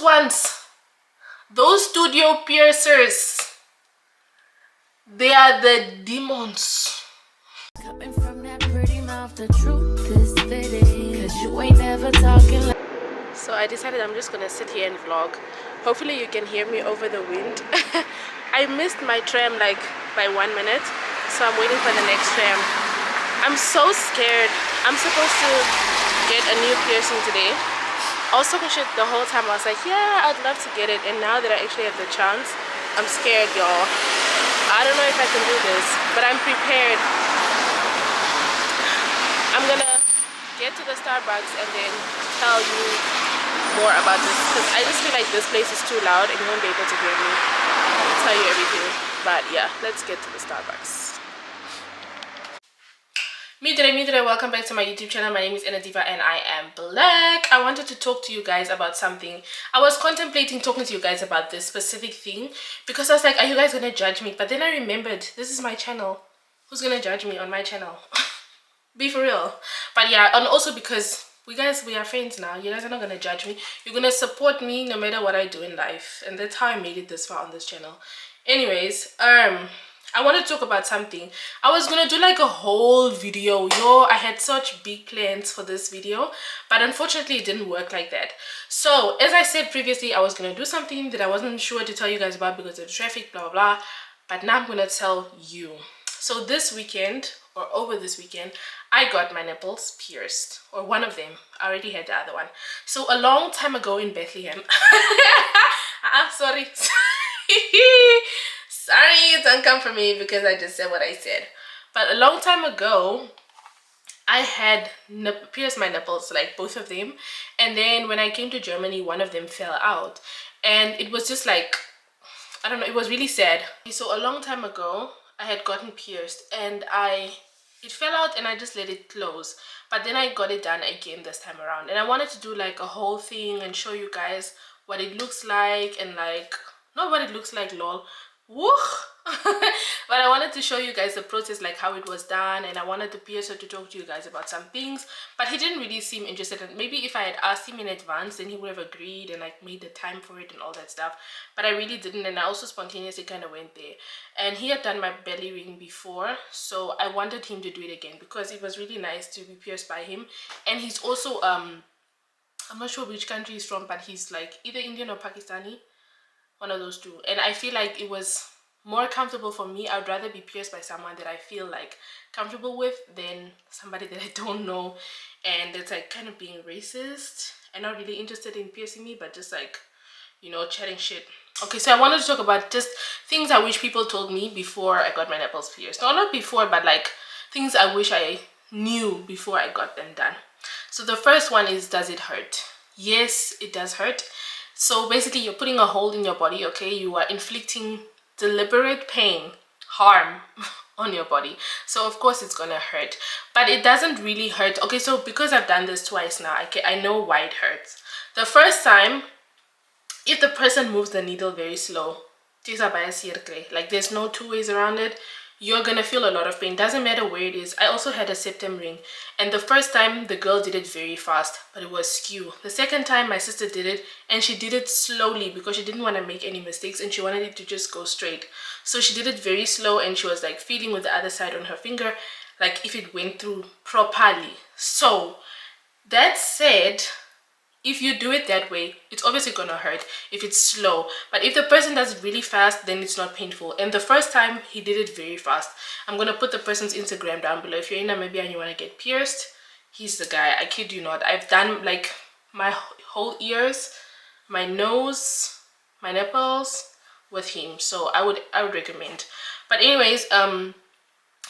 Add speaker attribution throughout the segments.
Speaker 1: those ones, those studio piercers, they are the demons. Coming from that pretty mouth, the truth is fitting, 'cause you ain't never talking like. So I decided I'm just gonna sit here and vlog. Hopefully you can hear me over the wind. I missed my tram like by 1 minute, so I'm waiting for the next tram. I'm so scared. I'm supposed to get a new piercing today. I was talking shit the whole time. I was like, yeah, I'd love to get it, and now that I actually have the chance, I'm scared, y'all. I don't know if I can do this, but I'm prepared. I'm gonna get to the Starbucks and then tell you more about this, because I just feel like this place is too loud and you won't be able to hear me tell you everything. But yeah, let's get to the Starbucks. Me today, welcome back to my YouTube channel. My name is Ann-Adeva and I am black. I wanted to talk to you guys about something. I was contemplating talking to you guys about this specific thing because I was like, are you guys gonna judge me? But then I remembered, this is my channel. Who's gonna judge me on my channel? Be for real. But yeah, and also because we are friends now. You guys are not gonna judge me. You're gonna support me no matter what I do in life, and that's how I made it this far on this channel. Anyways, I want to talk about something. I was gonna do like a whole video. I had such big plans for this video, but unfortunately it didn't work like that. So as I said previously, I was gonna do something that I wasn't sure to tell you guys about because of the traffic, blah blah blah, but now I'm gonna tell you. So this weekend, or over this weekend, I got my nipples pierced, or one of them. I already had the other one. So a long time ago in Bethlehem. Sorry. Sorry, don't come for me because I just said what I said. But a long time ago, I had pierced my nipples, like both of them. And then when I came to Germany, one of them fell out. And it was just like, I don't know, it was really sad. So a long time ago, I had gotten pierced and it fell out and I just let it close. But then I got it done again this time around. And I wanted to do like a whole thing and show you guys what it looks like, and like, not what it looks like, lol. Woo! But I wanted to show you guys the process, like how it was done, and I wanted the piercer to talk to you guys about some things, but he didn't really seem interested. And maybe if I had asked him in advance, then he would have agreed and like made the time for it and all that stuff, but I really didn't. And I also spontaneously kind of went there, and he had done my belly ring before, so I wanted him to do it again because it was really nice to be pierced by him. And he's also I'm not sure which country he's from, but he's like either Indian or Pakistani, one of those two. And I feel like it was more comfortable for me. I'd rather be pierced by someone that I feel like comfortable with than somebody that I don't know, and it's like kind of being racist and not really interested in piercing me, but just like, you know, chatting shit. Okay, so I wanted to talk about just things I wish people told me before I got my nipples pierced. No, not before, but like things I wish I knew before I got them done. So the first one is, does it hurt? Yes, it does hurt. So basically you're putting a hole in your body, okay? You are inflicting deliberate pain, harm on your body. So of course it's gonna hurt, but it doesn't really hurt. Okay, so because I've done this twice now, I know why it hurts. The first time, if the person moves the needle very slow, like there's no two ways around it, you're gonna feel a lot of pain. Doesn't matter where it is. I also had a septum ring, and the first time the girl did it very fast, but it was skew. The second time my sister did it, and she did it slowly because she didn't want to make any mistakes and she wanted it to just go straight. So she did it very slow, and she was like feeling with the other side on her finger, like if it went through properly. So that said, if you do it that way, it's obviously gonna hurt if it's slow. But if the person does it really fast, then it's not painful. And the first time he did it very fast. I'm gonna put the person's Instagram down below. If you're in Namibia and you want to get pierced, he's the guy. I kid you not. I've done like my whole ears, my nose, my nipples with him. So I would recommend. But anyways,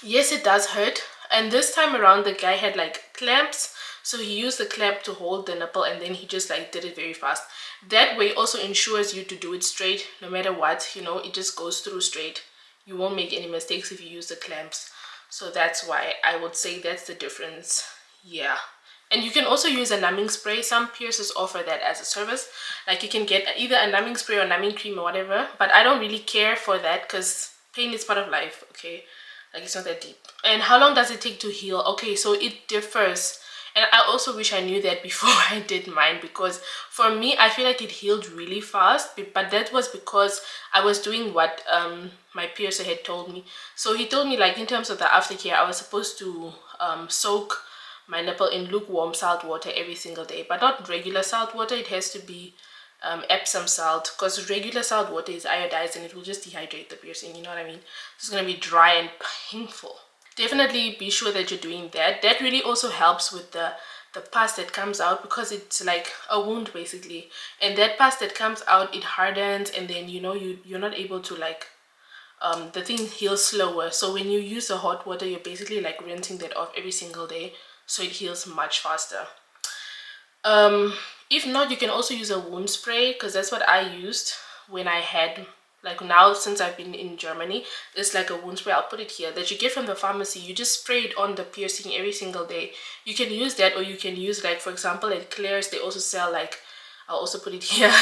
Speaker 1: yes, it does hurt. And this time around the guy had like clamps, so he used the clamp to hold the nipple, and then he just like did it very fast. That way also ensures you to do it straight no matter what, you know, it just goes through straight. You won't make any mistakes if you use the clamps. So that's why I would say that's the difference. Yeah. And you can also use a numbing spray. Some piercers offer that as a service. Like you can get either a numbing spray or numbing cream or whatever, but I don't really care for that because pain is part of life, okay? Like it's not that deep. And how long does it take to heal? Okay, so it differs. And I also wish I knew that before I did mine, because for me, I feel like it healed really fast. But that was because I was doing what my piercer had told me. So he told me, like, in terms of the aftercare, I was supposed to soak my nipple in lukewarm salt water every single day, but not regular salt water. It has to be Epsom salt, because regular salt water is iodized and it will just dehydrate the piercing, you know what I mean? It's going to be dry and painful. Definitely be sure that you're doing that. That really also helps with the pus that comes out, because it's like a wound basically, and that pus that comes out, it hardens, and then you're not able to, like, the thing heals slower. So when you use the hot water, you're basically like rinsing that off every single day, so it heals much faster. If not, you can also use a wound spray, because that's what I used when I had, like, now since I've been in Germany, it's like a wound spray. I'll put it here, that you get from the pharmacy. You just spray it on the piercing every single day. You can use that, or you can use, like, for example, at Claire's, they also sell, like, I'll also put it here,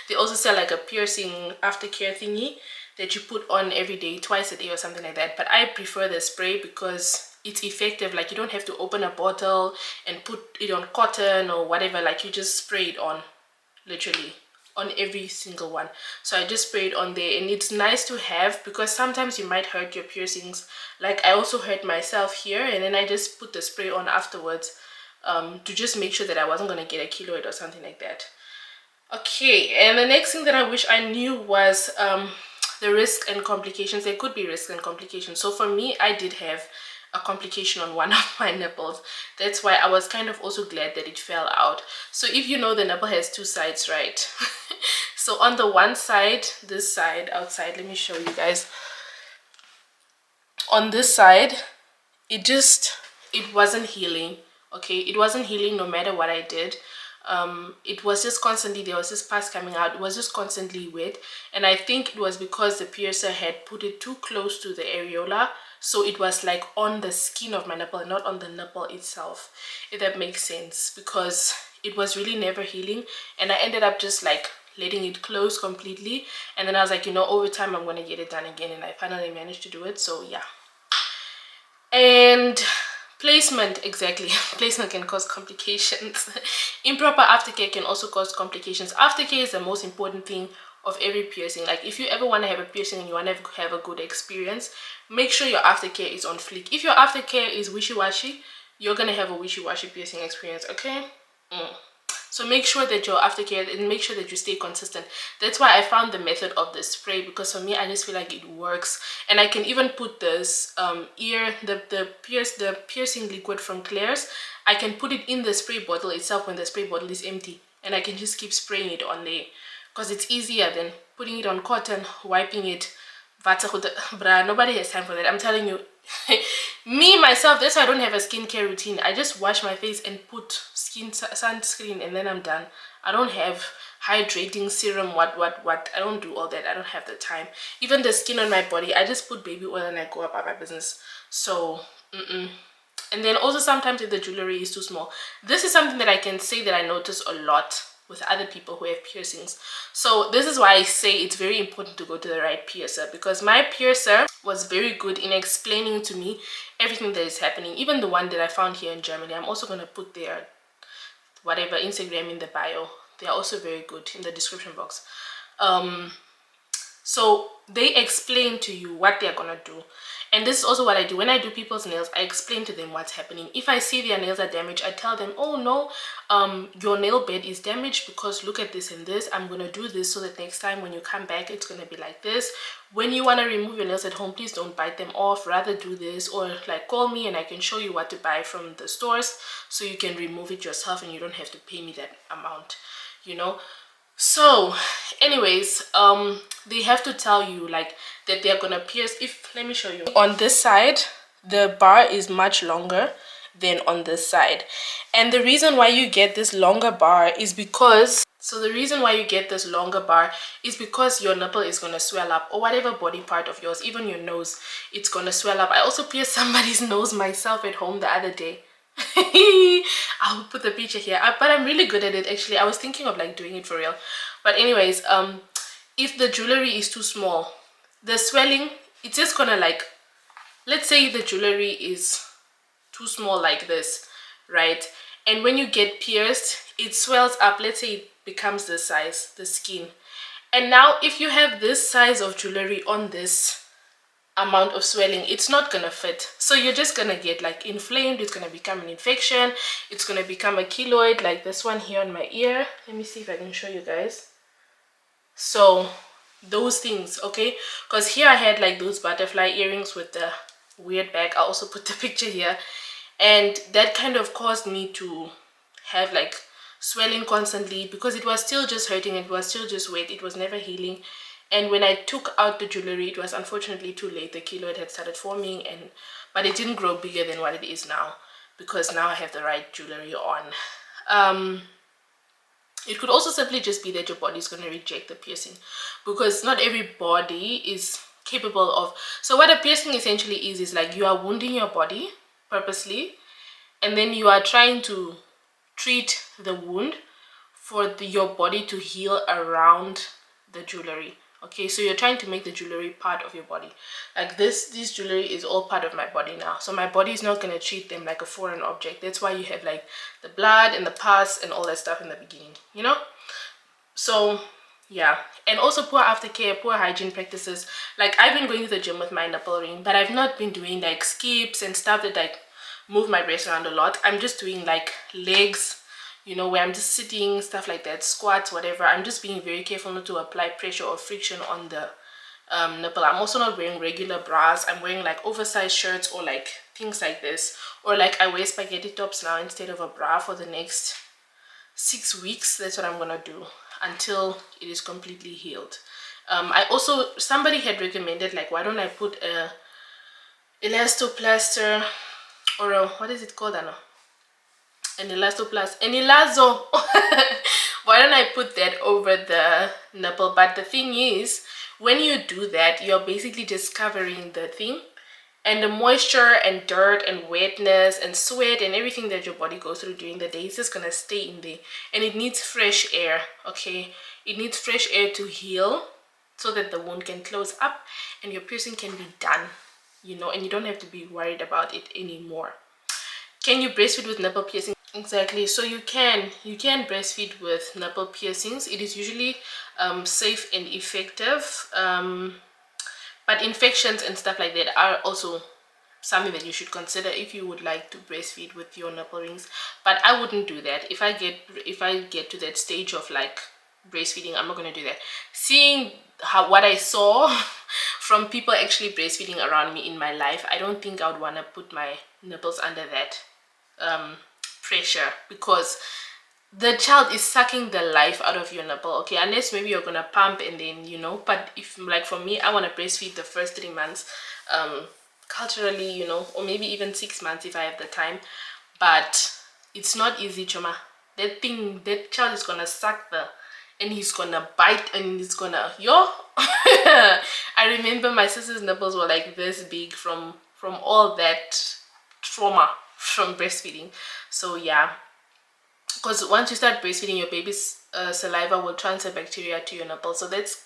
Speaker 1: they also sell like a piercing aftercare thingy that you put on every day, twice a day or something like that. But I prefer the spray because it's effective. Like, you don't have to open a bottle and put it on cotton or whatever. Like, you just spray it on, literally on every single one. So I just spray it on there, and it's nice to have, because sometimes you might hurt your piercings. Like, I also hurt myself here, and then I just put the spray on afterwards to just make sure that I wasn't going to get a keloid or something like that. Okay, and the next thing that I wish I knew was the risk and complications. There could be risks and complications. So for me, I did have a complication on one of my nipples. That's why I was kind of also glad that it fell out. So if you know, the nipple has two sides, right? So on the one side, this side outside, let me show you guys. On this side, it wasn't healing. Okay, it wasn't healing no matter what I did. It was just constantly, there was this pus coming out. It was just constantly wet, and I think it was because the piercer had put it too close to the areola, so it was like on the skin of my nipple, not on the nipple itself, if that makes sense, because it was really never healing. And I ended up just like letting it close completely, and then I was like, over time I'm gonna get it done again, and I finally managed to do it. So yeah. And placement, exactly. Placement can cause complications. Improper aftercare can also cause complications. Aftercare is the most important thing of every piercing. Like, if you ever want to have a piercing and you want to have a good experience, make sure your aftercare is on fleek. If your aftercare is wishy-washy, you're gonna have a wishy-washy piercing experience. Okay. So make sure that your aftercare, and make sure that you stay consistent. That's why I found the method of the spray, because for me, I just feel like it works. And I can even put this the piercing liquid from Claire's, I can put it in the spray bottle itself when the spray bottle is empty, and I can just keep spraying it on there, because it's easier than putting it on cotton, wiping it. Bruh, nobody has time for that, I'm telling you. Me myself, that's why I don't have a skincare routine. I just wash my face and put sunscreen, and then I'm done. I don't have hydrating serum, what I don't do all that. I don't have the time. Even the skin on my body, I just put baby oil and I go about my business. So and then also, sometimes if the jewelry is too small, this is something that I can say that I notice a lot with other people who have piercings. So this is why I say it's very important to go to the right piercer, because my piercer was very good in explaining to me everything that is happening. Even the one that I found here in Germany, I'm also going to put their whatever Instagram in the bio. They are also very good in the description box. So they explain to you what they're gonna do. And this is also what I do when I do people's nails. I explain to them what's happening. If I see their nails are damaged, I tell them, oh no, your nail bed is damaged because look at this and this. I'm gonna do this so that next time when you come back, it's gonna be like this. When you want to remove your nails at home, please don't bite them off, rather do this, or like call me and I can show you what to buy from the stores so you can remove it yourself and you don't have to pay me that amount, So anyways, they have to tell you like that they're gonna pierce. Let me show you. On this side, the bar is much longer than on this side, and the reason why you get this longer bar is because your nipple is gonna swell up, or whatever body part of yours, even your nose, it's gonna swell up. I also pierced somebody's nose myself at home the other day. I'll put the picture here, but I'm really good at it actually. I was thinking of like doing it for real, but anyways, if the jewelry is too small, the swelling, it's just gonna like, let's say the jewelry is too small like this, right, and when you get pierced, it swells up. Let's say it becomes this size, the skin. And now if you have this size of jewelry on this amount of swelling, it's not gonna fit. So you're just gonna get like inflamed, it's gonna become an infection, it's gonna become a keloid, like this one here on my ear. Let me see if I can show you guys. So those things, okay, because here I had like those butterfly earrings with the weird bag. I'll also put the picture here, and that kind of caused me to have like swelling constantly because it was still just hurting, it was still just wet, it was never healing. And when I took out the jewelry, it was unfortunately too late. The keloid had started forming, but it didn't grow bigger than what it is now because now I have the right jewelry on. It could also simply just be that your body is going to reject the piercing because not every body is capable of. So what a piercing essentially is like you are wounding your body purposely, and then you are trying to treat the wound for your body to heal around the jewelry. Okay, so you're trying to make the jewelry part of your body. Like this jewelry is all part of my body now, so my body is not going to treat them like a foreign object. That's why you have like the blood and the pus and all that stuff in the beginning, you know. So yeah, and also poor aftercare, poor hygiene practices. Like I've been going to the gym with my nipple ring, but I've not been doing like skips and stuff that like move my breast around a lot. I'm just doing like legs, you know, where I'm just sitting, stuff like that, squats, whatever. I'm just being very careful not to apply pressure or friction on the nipple. I'm also not wearing regular bras. I'm wearing like oversized shirts or like things like this, or like I wear spaghetti tops now instead of a bra for the next 6 weeks. That's what I'm gonna do until it is completely healed. I also, somebody had recommended like, why don't I put a elastoplaster or a, what is it called? I don't know. An elazo. Why don't I put that over the nipple? But the thing is, when you do that, you're basically just covering the thing, and the moisture and dirt and wetness and sweat and everything that your body goes through during the day is just gonna stay in there, and it needs fresh air. Okay, it needs fresh air to heal so that the wound can close up and your piercing can be done, you know, and you don't have to be worried about it anymore. Can you breastfeed with nipple piercing? Exactly. So you can breastfeed with nipple piercings. It is usually safe and effective, but infections and stuff like that are also something that you should consider if you would like to breastfeed with your nipple rings. But I wouldn't do that. If I get to that stage of like breastfeeding, I'm not going to do that. Seeing what I saw from people actually breastfeeding around me in my life, I don't think I would want to put my nipples under that pressure, because the child is sucking the life out of your nipple. Okay, unless maybe you're gonna pump and then, you know, but if like for me, I want to breastfeed the first 3 months culturally, you know, or maybe even 6 months if I have the time. But it's not easy, Choma. That child is gonna suck and he's gonna bite and he's gonna I remember my sister's nipples were like this big from all that trauma from breastfeeding. So yeah, because once you start breastfeeding, your baby's saliva will transfer bacteria to your nipple. So that's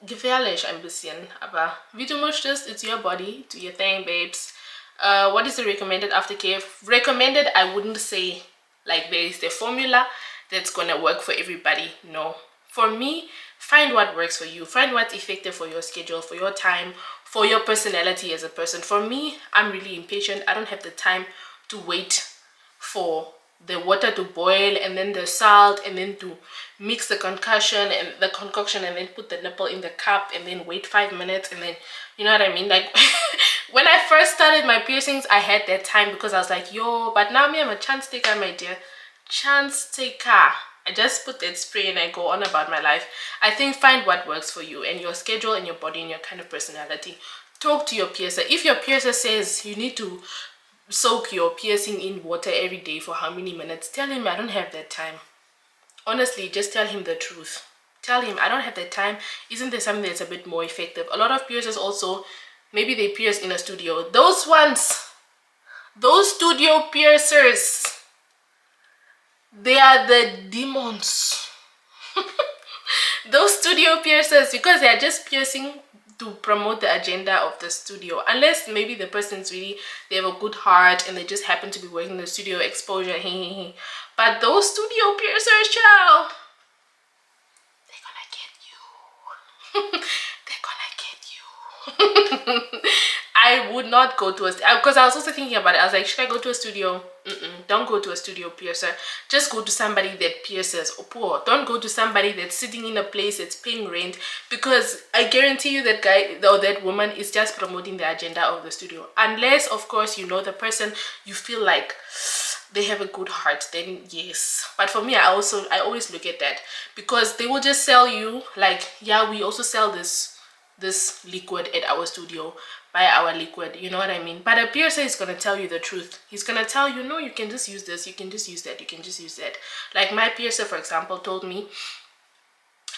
Speaker 1: gefährlich ein bisschen. Aber wie du möchtest, it's your body, do your thing, babes. What is the recommended aftercare? Recommended, I wouldn't say like there is the formula that's gonna work for everybody. No, for me, find what works for you, find what's effective for your schedule, for your time, for your personality as a person. For me, I'm really impatient. I don't have the time to wait for the water to boil and then the salt and then to mix the concoction and then put the nipple in the cup and then wait 5 minutes, and then, you know what I mean? Like when I first started my piercings, I had that time because I was like, yo, but now me, I'm a chance taker, my dear. Chance taker. I just put that spray and I go on about my life. I think find what works for you and your schedule and your body and your kind of personality. Talk to your piercer. If your piercer says you need to soak your piercing in water every day for how many minutes, tell him I don't have that time. Honestly, just tell him the truth. Tell him I don't have that time. Isn't there something that's a bit more effective? A lot of piercers also, maybe they pierce in a studio. Those studio piercers, they are the demons. Those studio piercers, because they are just piercing to promote the agenda of the studio, unless maybe the person's really, they have a good heart and they just happen to be working in the studio, exposure. But those studio piercers, child, they're gonna get you. They're gonna get you. I would not go to a, because I was also thinking about it. I was like, should I go to a studio? Don't go to a studio piercer. Just go to somebody that pierces. Or poor. Don't go to somebody that's sitting in a place that's paying rent, because I guarantee you that guy or that woman is just promoting the agenda of the studio. Unless, of course, you know the person, you feel like they have a good heart, then yes. But for me, I always look at that, because they will just sell you like, yeah, we also sell this liquid at our studio, buy our liquid, you know what I mean? But a piercer is gonna tell you the truth. He's gonna tell you, no, you can just use this, you can just use that, you can just use that. Like my piercer, for example, told me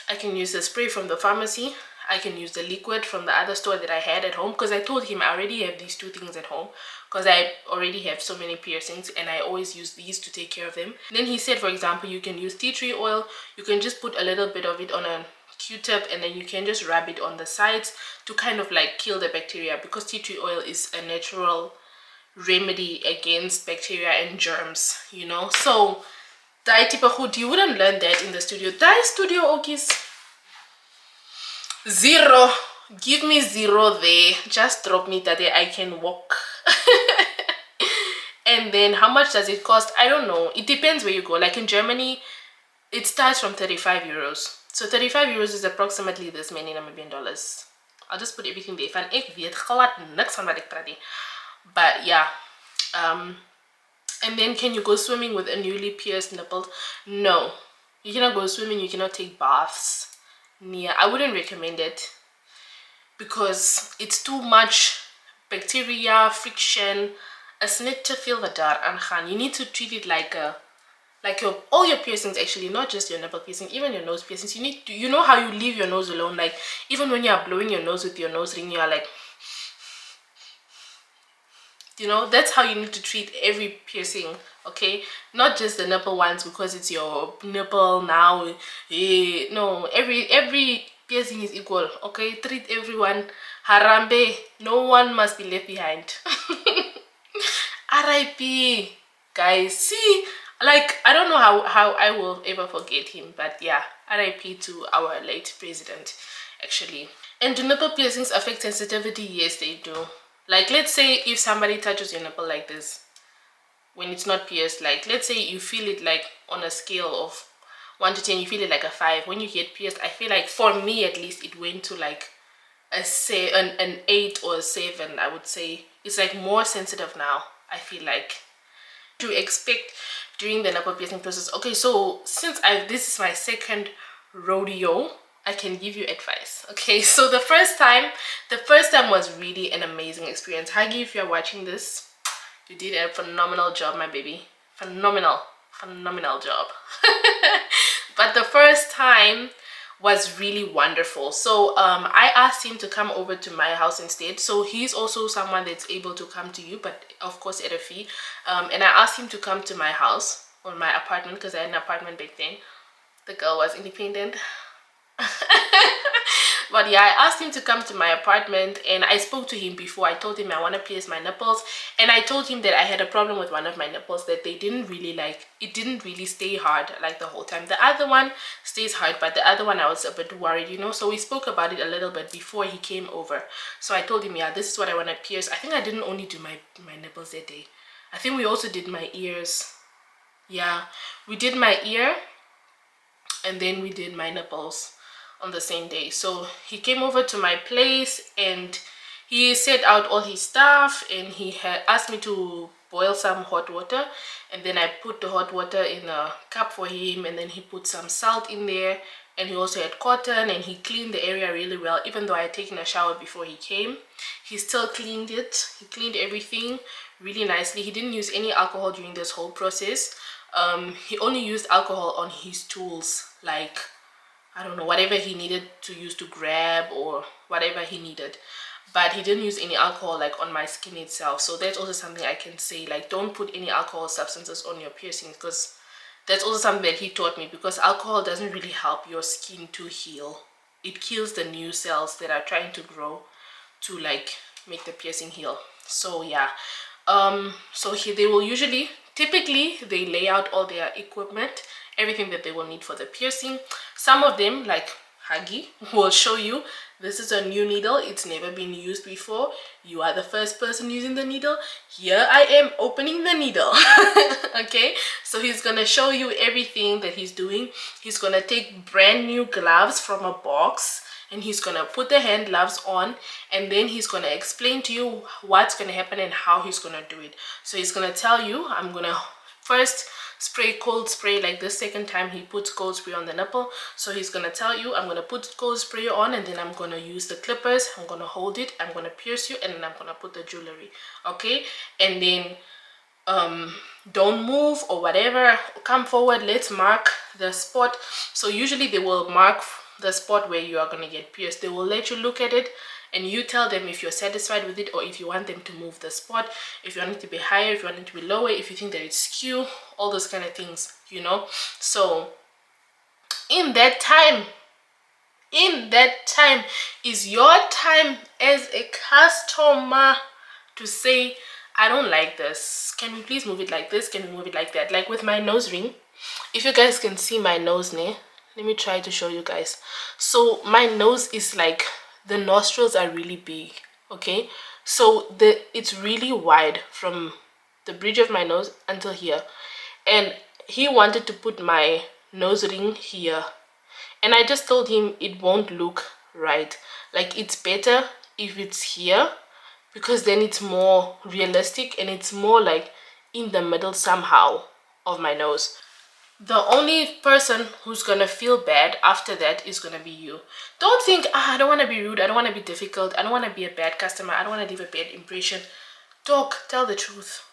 Speaker 1: I can use the spray from the pharmacy, I can use the liquid from the other store that I had at home, because I told him I already have these two things at home, because I already have so many piercings and I always use these to take care of them. Then he said, for example, you can use tea tree oil, you can just put a little bit of it on a Q-tip and then you can just rub it on the sides to kind of like kill the bacteria, because tea tree oil is a natural remedy against bacteria and germs, you know. So die type of hood, you wouldn't learn that in the studio. Die studio okis. Zero. Give me zero there. Just drop me that I can walk. And then how much does it cost? I don't know. It depends where you go. Like in Germany, it starts from 35 euros. So 35 euros is approximately this many Namibian dollars. I'll just put everything there. Van ek weet glad niks van wat ek praat nie. But yeah. And then can you go swimming with a newly pierced nipple? No. You cannot go swimming, you cannot take baths. Yeah, I wouldn't recommend it, because it's too much bacteria, friction. It's not to feel the dar and you need to treat it like a all your piercings, actually, not just your nipple piercing, even your nose piercings. You need to, you know how you leave your nose alone, like even when you are blowing your nose with your nose ring, you are like, you know, that's how you need to treat every piercing, okay? Not just the nipple ones because it's your nipple now. No, every piercing is equal, okay? Treat everyone. Harambe, no one must be left behind. RIP, guys. See, like, I don't know how I will ever forget him, but yeah, RIP to our late president, actually. And do nipple piercings affect sensitivity? Yes, they do. Like, let's say if somebody touches your nipple like this, when it's not pierced, like, let's say you feel it like on a scale of 1 to 10, you feel it like a 5. When you get pierced, I feel like, for me at least, it went to like an 8 or a 7, I would say. It's like more sensitive now, I feel like. To expect during the nipple piercing process. Okay, so since this is my second rodeo, I can give you advice. Okay, so the first time was really an amazing experience. Hagi, if you're watching this, you did a phenomenal job, my baby. Phenomenal job. But the first time was really wonderful. So I asked him to come over to my house instead. So he's also someone that's able to come to you, but of course at a fee. And I asked him to come to my house, or my apartment, because I had an apartment back then. The girl was independent. But yeah, I asked him to come to my apartment, and I spoke to him before. I told him I want to pierce my nipples, and I told him that I had a problem with one of my nipples, that they didn't really like, it didn't really stay hard like the whole time. The other one stays hard, but the other one I was a bit worried, you know. So we spoke about it a little bit before he came over. So I told him, yeah, this is what I want to pierce. I think I didn't only do my nipples that day. I think we also did my ears. Yeah, we did my ear, and then we did my nipples on the same day. So he came over to my place and he set out all his stuff, and he had asked me to boil some hot water, and then I put the hot water in a cup for him, and then he put some salt in there, and he also had cotton, and he cleaned the area really well. Even though I had taken a shower before he came, he still cleaned it. He cleaned everything really nicely. He didn't use any alcohol during this whole process. He only used alcohol on his tools, like, I don't know, whatever he needed to use to grab or whatever he needed. But he didn't use any alcohol like on my skin itself. So that's also something I can say, like, don't put any alcohol substances on your piercings, because that's also something that he taught me, because alcohol doesn't really help your skin to heal. it kills the new cells that are trying to grow to like make the piercing heal. So yeah, so they will usually, typically they lay out all their equipment, everything that they will need for the piercing. Some of them, like Huggy, will show you, this is a new needle, it's never been used before, you are the first person using the needle, here I am opening the needle. Okay, so he's gonna show you everything that he's doing. He's gonna take brand new gloves from a box and he's gonna put the hand gloves on, and then he's gonna explain to you what's gonna happen and how he's gonna do it. So he's gonna tell you, I'm gonna first spray cold spray, like this second time he puts cold spray on the nipple. So he's gonna tell you, I'm gonna put cold spray on, and then I'm gonna use the clippers, I'm gonna hold it, I'm gonna pierce you, and then I'm gonna put the jewelry. Okay, and then don't move or whatever, come forward, let's mark the spot. So usually they will mark the spot where you are going to get pierced. They will let you look at it and you tell them if you're satisfied with it, or if you want them to move the spot, if you want it to be higher, if you want it to be lower, if you think that it's skew, all those kind of things, you know. So in that time is your time as a customer to say, I don't like this, can we please move it like this, can we move it like that. Like with my nose ring, if you guys can see my nose, let me try to show you guys. So my nose is like, the nostrils are really big, okay, so it's really wide from the bridge of my nose until here, and he wanted to put my nose ring here, and I just told him it won't look right. Like, it's better if it's here, because then it's more realistic and it's more like in the middle somehow of my nose. The only person who's gonna feel bad after that is gonna be you. Don't think, I don't want to be rude, I don't want to be difficult, I don't want to be a bad customer, I don't want to leave a bad impression. Tell the truth.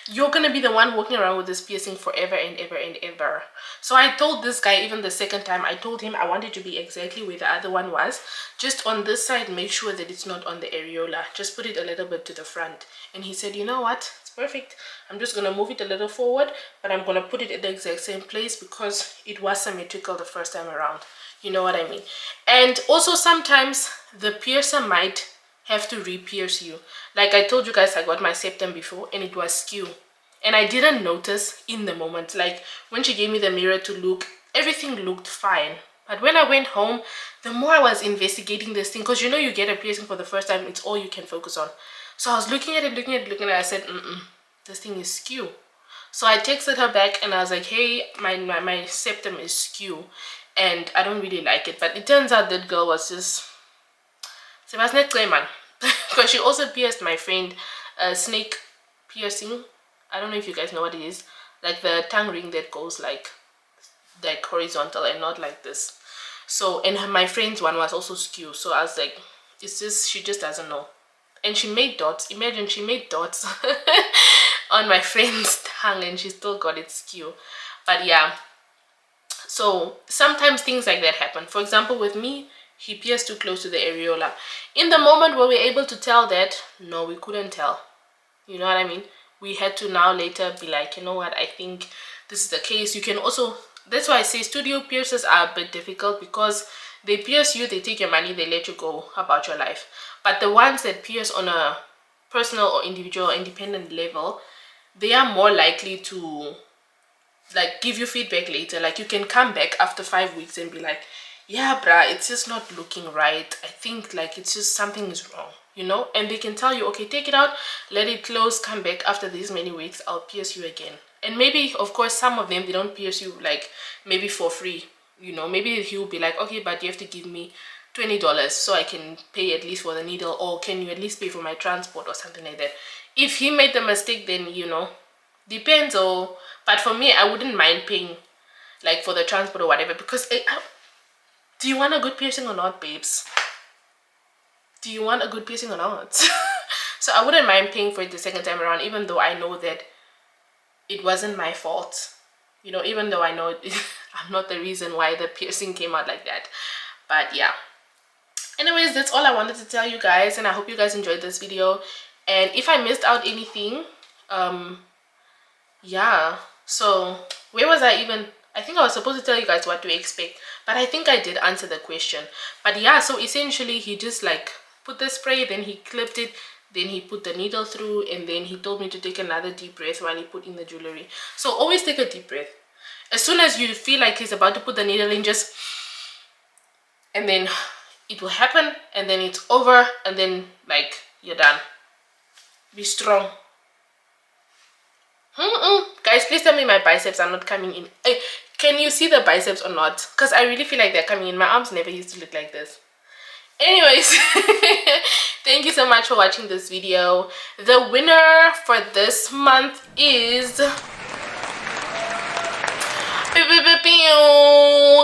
Speaker 1: You're gonna be the one walking around with this piercing forever and ever and ever. So I told this guy, even the second time, I told him I wanted to be exactly where the other one was. Just on this side, make sure that it's not on the areola. Just put it a little bit to the front. And he said, you know what? It's perfect. I'm just gonna move it a little forward, but I'm gonna put it at the exact same place because it was symmetrical the first time around. You know what I mean? And also sometimes the piercer might have to re-pierce you. Like I told you guys, I got my septum before and it was skew, and I didn't notice in the moment. Like when she gave me the mirror to look, everything looked fine, but when I went home, the more I was investigating this thing, because you know, you get a piercing for the first time, it's all you can focus on. So I was looking at it, I said, this thing is skew. So I texted her back and I was like, hey, my septum is skew and I don't really like it. But it turns out that girl was just, she was not clear, man. Because she also pierced my friend snake piercing. I don't know if you guys know what it is. Like the tongue ring that goes like horizontal and not like this. So, and my friend's one was also skew. So I was like, it's just, she just doesn't know. And she made dots. Imagine, she made dots on my friend's tongue and she still got it skew. But yeah, so sometimes things like that happen. For example, with me, he pierced too close to the areola. In the moment, were we able to tell that? No, we couldn't tell. You know what I mean? We had to now later be like, you know what, I think this is the case. You can also, that's why I say studio piercers are a bit difficult, because they pierce you, they take your money, they let you go about your life. But the ones that pierce on a personal or individual or independent level, they are more likely to like give you feedback later. Like you can come back after 5 weeks and be like, yeah bruh, it's just not looking right, I think like it's just something is wrong, you know. And they can tell you, okay, take it out, let it close, come back after these many weeks, I'll pierce you again. And maybe, of course, some of them, they don't pierce you like maybe for free, you know. Maybe he'll be like, okay, but you have to give me $20 so I can pay at least for the needle, or can you at least pay for my transport or something like that. If he made the mistake, then, you know, depends. Or but for me, I wouldn't mind paying like for the transport or whatever, because do you want a good piercing or not, babes? Do you want a good piercing or not? So I wouldn't mind paying for it the second time around, even though I know that it wasn't my fault, you know, even though I know I'm not the reason why the piercing came out like that. But yeah, anyways, that's all I wanted to tell you guys, and I hope you guys enjoyed this video. And if I missed out anything, yeah, so where was I even? I think I was supposed to tell you guys what to expect, but I think I did answer the question. But yeah, so essentially he just like put the spray, then he clipped it, then he put the needle through, and then he told me to take another deep breath while he put in the jewelry. So always take a deep breath. As soon as you feel like he's about to put the needle in, just, and then it will happen, and then it's over, and then like you're done. Be strong. Guys, please tell me my biceps are not coming in. Hey, can you see the biceps or not? Because I really feel like they're coming in. My arms never used to look like this. Anyways, thank you so much for watching this video. The winner for this month is...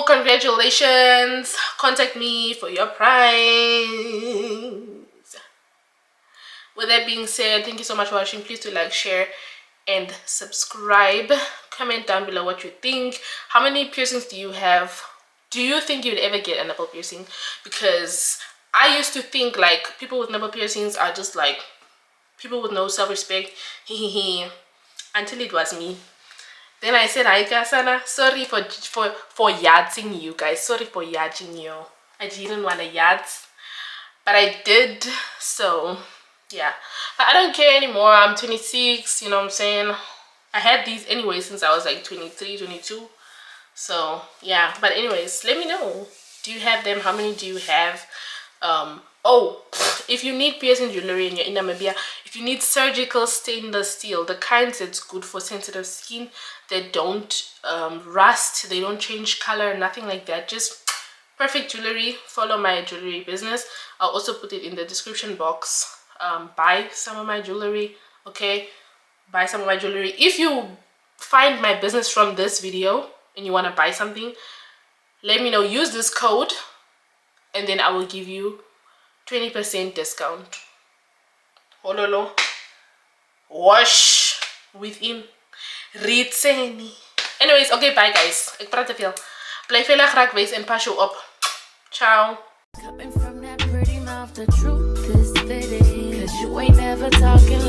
Speaker 1: Congratulations. Contact me for your prize. With that being said, thank you so much for watching. Please do like, share, and subscribe. Comment down below what you think. How many piercings do you have? Do you think you'd ever get a nipple piercing? Because I used to think like people with nipple piercings are just like people with no self-respect. Until it was me. Then I said, "Hi Kasana, sorry for yatzing you guys. Sorry for yatzing you. I didn't want to yatz, but I did. So yeah, but I don't care anymore. I'm 26, you know what I'm saying? I had these anyway since I was like 23, 22. So yeah, but anyways, let me know. Do you have them? How many do you have? Oh, if you need piercing jewelry and you're in Namibia, if you need surgical stainless steel, the kinds that's good for sensitive skin, they don't rust, they don't change color, nothing like that, just perfect jewelry. Follow my jewelry business. I'll also put it in the description box. Buy some of my jewelry, okay? Buy some of my jewelry. If you find my business from this video and you want to buy something, let me know. Use this code and then I will give you 20% discount. Hololo. Wash with him. Ritseni. Anyways, okay, bye guys. Ek praat te veel. Bly veilig, raak wees en pas jou op. Ciao. Coming from that pretty mouth, the truth is fitting. 'Cause you ain't never talking